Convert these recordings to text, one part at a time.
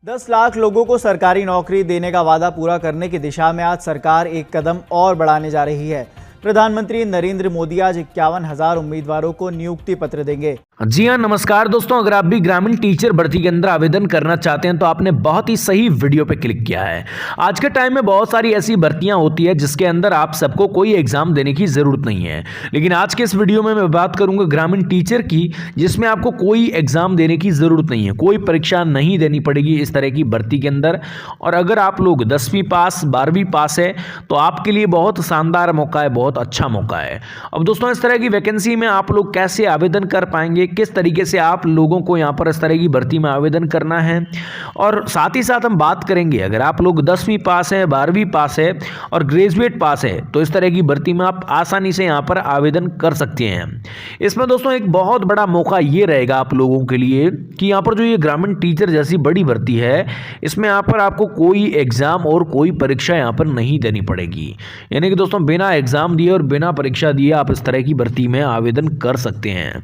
10 लाख लोगों को सरकारी नौकरी देने का वादा पूरा करने की दिशा में आज सरकार एक कदम और बढ़ाने जा रही है। प्रधानमंत्री नरेंद्र मोदी आज 51,000 उम्मीदवारों को नियुक्ति पत्र देंगे। जी हाँ, नमस्कार दोस्तों। अगर आप भी ग्रामीण टीचर भर्ती के अंदर आवेदन करना चाहते हैं तो आपने बहुत ही सही वीडियो पे क्लिक किया है। आज के टाइम में बहुत सारी ऐसी भर्तियां होती है जिसके अंदर आप सबको कोई एग्जाम देने की जरूरत नहीं है, लेकिन आज के इस वीडियो में मैं बात करूंगा ग्रामीण टीचर की, जिसमें आपको कोई एग्जाम देने की जरूरत नहीं है, कोई परीक्षा नहीं देनी पड़ेगी इस तरह की भर्ती के अंदर। और अगर आप लोग 10वीं पास 12वीं पास है तो आपके लिए बहुत शानदार मौका है, बहुत अच्छा मौका है। अब दोस्तों, इस तरह की वैकेंसी में आप लोग कैसे आवेदन कर पाएंगे, किस तरीके से आप लोगों को यहां पर इस तरह की भर्ती में आवेदन करना है, और साथ ही साथ हम बात करेंगे अगर आप लोग 10वीं पास है 12वीं पास है और ग्रेजुएट पास है तो इस तरह की भर्ती में आप आसानी से यहां पर आवेदन कर सकते हैं। इसमें दोस्तों एक बहुत बड़ा मौका ये रहेगा आप लोगों के लिए कि यहां पर जो ये ग्रामीण टीचर जैसी बड़ी भर्ती है, इसमें यहां पर आपको कोई एग्जाम और कोई परीक्षा यहां पर नहीं देनी पड़ेगी। यानी कि दोस्तों बिना एग्जाम दिए और बिना परीक्षा दिए आप इस तरह की भर्ती में आवेदन कर सकते हैं।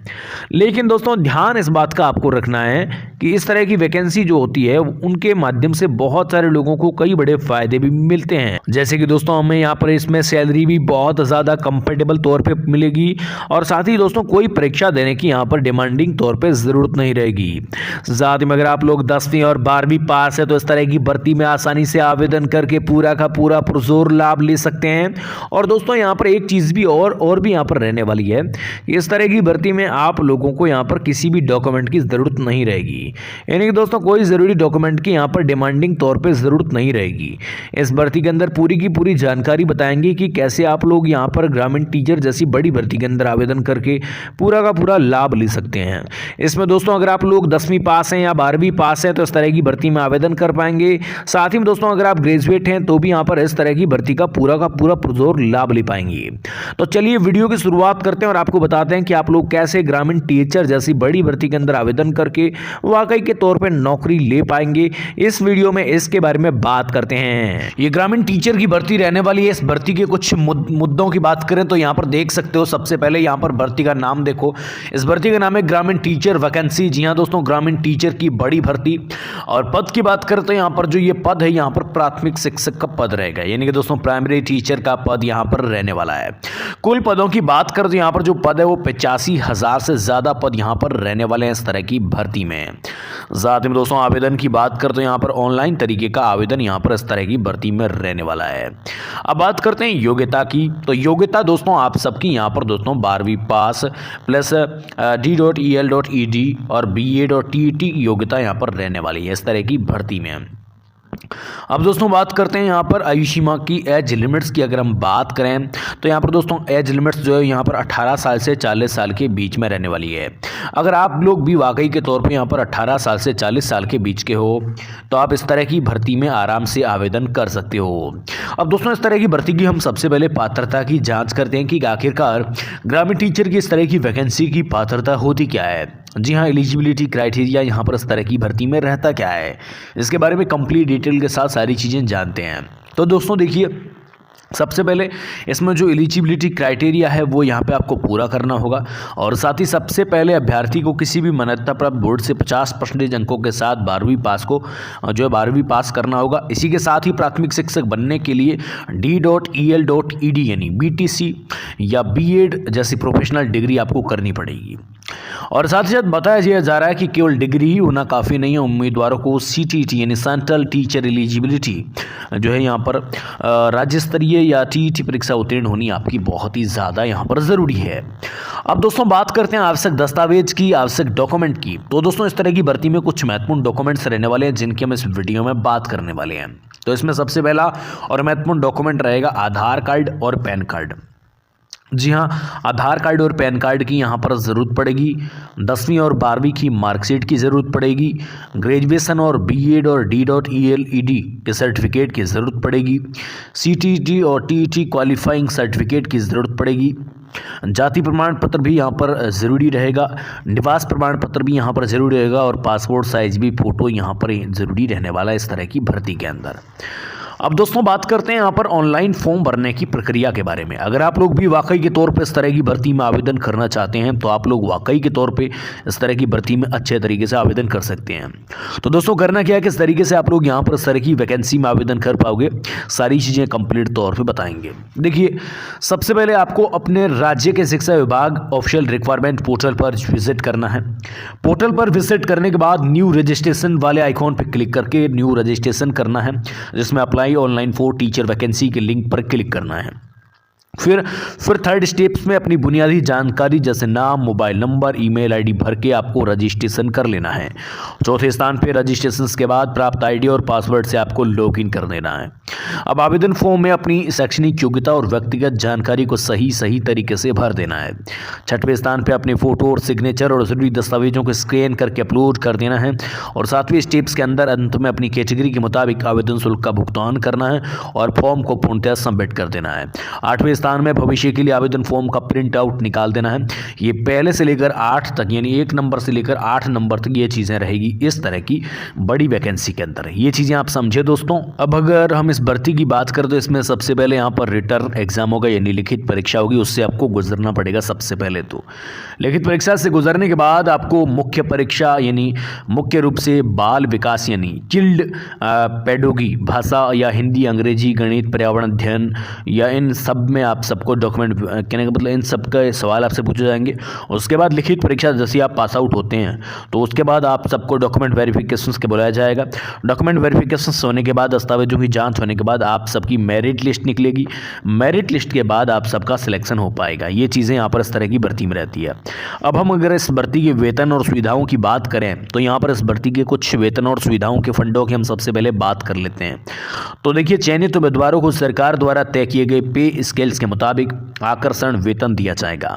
लेकिन दोस्तों ध्यान इस बात का आपको रखना है कि इस तरह की वैकेंसी जो होती है उनके माध्यम से बहुत सारे लोगों को कई बड़े फायदे भी मिलते हैं। जैसे कि दोस्तों हमें यहाँ पर इसमें सैलरी भी बहुत ज़्यादा कंफर्टेबल तौर पे मिलेगी, और साथ ही दोस्तों कोई परीक्षा देने की यहाँ पर डिमांडिंग तौर पे ज़रूरत नहीं रहेगी। साथ ही अगर आप लोग 10वीं और 12वीं पास है तो इस तरह की भर्ती में आसानी से आवेदन करके पूरा का पूरा पुरजोर लाभ ले सकते हैं। और दोस्तों यहाँ पर एक चीज़ भी और भी यहाँ पर रहने वाली है, इस तरह की भर्ती में आप लोगों को यहाँ पर किसी भी डॉक्यूमेंट की ज़रूरत नहीं रहेगी। यानी कि दोस्तों कोई ज़रूरी डॉक्यूमेंट की यहाँ पर डिमांडिंग तौर पे ज़रूरत नहीं रहेगी। इस भर्ती के अंदर पूरी की पूरी जानकारी बताएंगे कि कैसे आप लोग यहाँ पर ग्रामीण टीचर जैसी बड़ी भर्ती के अंदर आवेदन करके पूरा का पूरा लाभ ले सकते हैं। इसमें दोस्तों अगर आप लोग 10वीं पास हैं या 12वीं पास हैं तो इस तरह की भर्ती में आवेदन कर पाएंगे। साथ ही दोस्तों अगर आप ग्रेजुएट हैं तो भी यहाँ पर इस तरह की भर्ती का पूरा पुरजोर लाभ ले पाएंगे। तो चलिए वीडियो की शुरुआत करते हैं और आपको बताते हैं कि आप लोग कैसे ग्रामीण टीचर जैसी बड़ी भर्ती के अंदर आवेदन करके वाकई के तौर पे नौकरी ले पाएंगे। इस वीडियो में इसके बारे में बात करते हैं। ये ग्रामीण टीचर की भर्ती रहने वाली है। इस भर्ती के कुछ मुद्दों की बात करें तो यहाँ पर देख सकते हो, सबसे पहले यहाँ पर भर्ती का नाम देखो। इस भर्ती का नाम है ग्रामीण टीचर वैकेंसी। जी हाँ दोस्तों, ग्रामीण टीचर की बड़ी भर्ती। और पद की बात करें तो यहाँ पर जो ये पद है यहाँ पर प्राथमिक शिक्षक का पद रहेगा, यानी कि दोस्तों प्राइमरी टीचर का पद यहाँ पर रहने वाला है। कुल पदों की बात करें तो यहाँ पर जो पद है वो 85,000 से ज्यादा पद यहाँ पर रहने वाले हैं इस तरह की भर्ती में। साथ में दोस्तों आवेदन की बात करें तो यहाँ पर ऑनलाइन तरीके का आवेदन यहाँ पर इस तरह की भर्ती में रहने वाला है। अब बात करते हैं योग्यता की। तो योग्यता दोस्तों आप सबकी यहाँ पर दोस्तों 12वीं पास प्लस D.EL.ED और BA.TET योग्यता यहाँ पर रहने वाली है इस तरह की भर्ती में। अब दोस्तों बात करते हैं यहाँ पर आयु सीमा की, एज लिमिट्स की। अगर हम बात करें तो यहाँ पर दोस्तों एज लिमिट्स जो है यहाँ पर 18 साल से 40 साल के बीच में रहने वाली है। अगर आप लोग भी वाकई के तौर पे यहाँ पर 18 साल से 40 साल के बीच के हो तो आप इस तरह की भर्ती में आराम से आवेदन कर सकते हो। अब दोस्तों इस तरह की भर्ती की हम सबसे पहले पात्रता की जाँच करते हैं कि आखिरकार ग्रामीण टीचर की इस तरह की वैकेंसी की पात्रता होती क्या है। जी हाँ, एलिजिबिलिटी क्राइटेरिया यहाँ पर इस तरह की भर्ती में रहता क्या है, इसके बारे में कंप्लीट डिटेल के साथ सारी चीज़ें जानते हैं। तो दोस्तों देखिए, सबसे पहले इसमें जो एलिजिबिलिटी क्राइटेरिया है वो यहाँ पे आपको पूरा करना होगा, और साथ ही सबसे पहले अभ्यर्थी को किसी भी मान्यता प्राप्त बोर्ड से 50% अंकों के साथ 12वीं पास को जो है 12वीं पास करना होगा। इसी के साथ ही प्राथमिक शिक्षक बनने के लिए D.EL.ED यानी BTC या B.ED जैसी प्रोफेशनल डिग्री आपको करनी पड़ेगी। और साथ ही साथ बताया जा रहा है कि केवल डिग्री ही होना काफ़ी नहीं है, उम्मीदवारों को CTET यानी सेंट्रल टीचर एलिजिबिलिटी जो है यहाँ पर राज्य स्तरीय या TET परीक्षा उत्तीर्ण होनी आपकी बहुत ही ज़्यादा यहाँ पर ज़रूरी है। अब दोस्तों बात करते हैं आवश्यक दस्तावेज की, आवश्यक डॉक्यूमेंट की। तो दोस्तों इस तरह की भर्ती में कुछ महत्वपूर्ण डॉक्यूमेंट्स रहने वाले हैं जिनकी हम इस वीडियो में बात करने वाले हैं। तो इसमें सबसे पहला और महत्वपूर्ण डॉक्यूमेंट रहेगा आधार कार्ड और पैन कार्ड। जी हाँ, आधार कार्ड और पैन कार्ड की यहाँ पर ज़रूरत पड़ेगी। 10वीं और 12वीं की मार्कशीट की ज़रूरत पड़ेगी। ग्रेजुएशन और B.ED और D.EL.ED के सर्टिफिकेट की ज़रूरत पड़ेगी। CTET और TET क्वालिफाइंग सर्टिफिकेट की ज़रूरत पड़ेगी। जाति प्रमाण पत्र भी यहाँ पर ज़रूरी रहेगा। निवास प्रमाण पत्र भी यहाँ पर ज़रूरी रहेगा, और पासपोर्ट साइज भी फ़ोटो यहाँ पर ज़रूरी रहने वाला है इस तरह की भर्ती के अंदर। अब दोस्तों बात करते हैं यहाँ पर ऑनलाइन फॉर्म भरने की प्रक्रिया के बारे में। अगर आप लोग भी वाकई के तौर पे इस तरह की भर्ती में आवेदन करना चाहते हैं तो आप लोग वाकई के तौर पे इस तरह की भर्ती में अच्छे तरीके से आवेदन कर सकते हैं। तो दोस्तों करना क्या है, किस तरीके से आप लोग यहाँ पर इस तरह की वैकेंसी में आवेदन कर पाओगे, सारी चीज़ें कंप्लीट तौर पर बताएंगे। देखिए, सबसे पहले आपको अपने राज्य के शिक्षा विभाग ऑफिशियल रिक्वायरमेंट पोर्टल पर विजिट करना है। पोर्टल पर विजिट करने के बाद न्यू रजिस्ट्रेशन वाले आइकॉन पर क्लिक करके न्यू रजिस्ट्रेशन करना है, जिसमें apply online for teacher vacancy के लिंक पर क्लिक करना है। फिर थर्ड स्टेप्स में अपनी बुनियादी जानकारी जैसे नाम, मोबाइल नंबर, ईमेल आईडी भर के आपको रजिस्ट्रेशन कर लेना है। चौथे स्थान पे रजिस्ट्रेशन के बाद प्राप्त आईडी और पासवर्ड से आपको लॉगिन कर देना है। अब आवेदन फॉर्म में अपनी शैक्षणिक योग्यता और व्यक्तिगत जानकारी को सही तरीके से भर देना है। छठवें स्थान पे अपने फोटो और सिग्नेचर और जरूरी दस्तावेजों को स्कैन करके अपलोड कर देना है। और सातवें स्टेप्स के अंदर अंत में अपनी कैटेगरी के मुताबिक आवेदन शुल्क का भुगतान करना है और फॉर्म को पूर्णतः सबमिट कर देना है। आठवें स्थान में भविष्य के लिए आवेदन फॉर्म का प्रिंट आउट निकाल देना है। ये पहले से लेकर 8 तक, यानी 1 नंबर से लेकर 8 नंबर तक ये चीज़ें रहेगी इस तरह की बड़ी वैकेंसी के अंदर। ये चीज़ें आप समझे दोस्तों। अब अगर हम इस भर्ती की बात करें तो इसमें सबसे पहले यहाँ पर रिटर्न एग्जाम होगा, यानी लिखित परीक्षा होगी, उससे आपको गुजरना पड़ेगा। सबसे पहले तो लिखित परीक्षा से गुजरने के बाद आपको मुख्य परीक्षा यानी मुख्य रूप से बाल विकास यानी चिल्ड पेडोगी, भाषा या हिंदी, अंग्रेजी, गणित, पर्यावरण अध्ययन या इन सब में आप सबको डॉक्यूमेंट कहने का मतलब इन सब का सवाल आपसे पूछे जाएंगे। उसके बाद लिखित परीक्षा जैसे आप पास आउट होते हैं तो उसके बाद आप सबको डॉक्यूमेंट वेरिफिकेशन के बुलाया जाएगा। डॉक्यूमेंट वेरिफिकेशन होने के बाद, दस्तावेजों की जांच होने के बाद आप सबकी मेरिट लिस्ट निकलेगी। मेरिट लिस्ट के बाद आप सबका सिलेक्शन हो पाएगा। ये चीज़ें यहाँ पर इस तरह की भर्ती में रहती है। अब हम अगर इस भर्ती के वेतन और सुविधाओं की बात करें तो यहाँ पर इस भर्ती के कुछ वेतन और सुविधाओं के फंडों की हम सबसे पहले बात कर लेते हैं। तो देखिए, चयनित उम्मीदवारों को सरकार द्वारा तय किए गए पे स्केल्स के मुताबिक आकर्षण वेतन दिया जाएगा।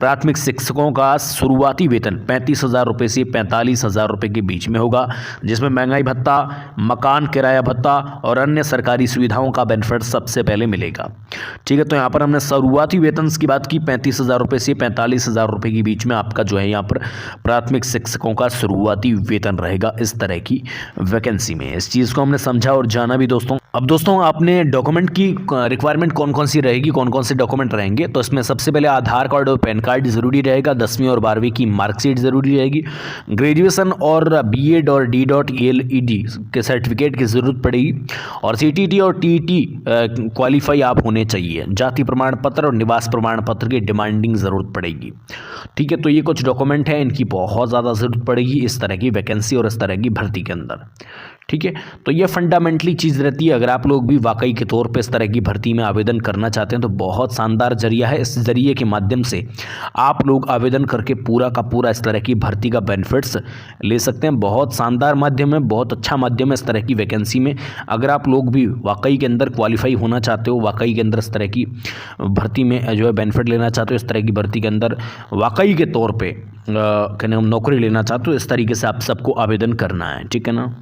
प्राथमिक शिक्षकों का शुरुआती वेतन 35,000 रुपये से 45,000 रुपये के बीच में होगा, जिसमें महंगाई भत्ता, मकान किराया भत्ता और अन्य सरकारी सुविधाओं का बेनिफिट सबसे पहले मिलेगा। ठीक है, तो यहाँ पर हमने शुरुआती वेतन की बात की, 35,000 रुपये से 45,000 रुपये के बीच में आपका जो है यहाँ पर प्राथमिक शिक्षकों का शुरुआती वेतन रहेगा इस तरह की वैकेंसी में। इस चीज़ को हमने समझा और जाना भी दोस्तों। अब दोस्तों आपने डॉक्यूमेंट की रिक्वायरमेंट कौन कौन सी रहेगी, कौन कौन से डॉक्यूमेंट रहेंगे, तो इसमें सबसे पहले आधार कार्ड और पैन कार्ड ज़रूरी रहेगा। 10वीं और 12वीं की मार्कशीट ज़रूरी रहेगी। ग्रेजुएशन और बीएड और D.ED के सर्टिफिकेट की ज़रूरत पड़ेगी। और CTT और TET क्वालिफाई आप होने चाहिए। जाति प्रमाण पत्र और निवास प्रमाण पत्र की डिमांडिंग ज़रूरत पड़ेगी। ठीक है, तो ये कुछ डॉक्यूमेंट हैं, इनकी बहुत ज़्यादा ज़रूरत पड़ेगी इस तरह की वैकेंसी और इस तरह की भर्ती के अंदर। ठीक है, तो ये फंडामेंटली चीज़ रहती है। अगर आप लोग भी वाकई के तौर पे इस तरह की भर्ती में आवेदन करना चाहते हैं तो बहुत शानदार जरिया है। इस जरिए के माध्यम से आप लोग आवेदन करके पूरा का पूरा इस तरह की भर्ती का बेनिफिट्स ले सकते हैं। बहुत शानदार माध्यम है, बहुत अच्छा माध्यम है इस तरह की वैकेंसी में। अगर आप लोग भी वाकई के अंदर क्वालिफाई होना चाहते हो, वाकई के अंदर इस तरह की भर्ती में जो है बेनिफिट लेना चाहते हो, इस तरह की भर्ती के अंदर वाकई के तौर पर कहने हम नौकरी लेना चाहते हो, इस तरीके से आप सबको आवेदन करना है। ठीक है ना।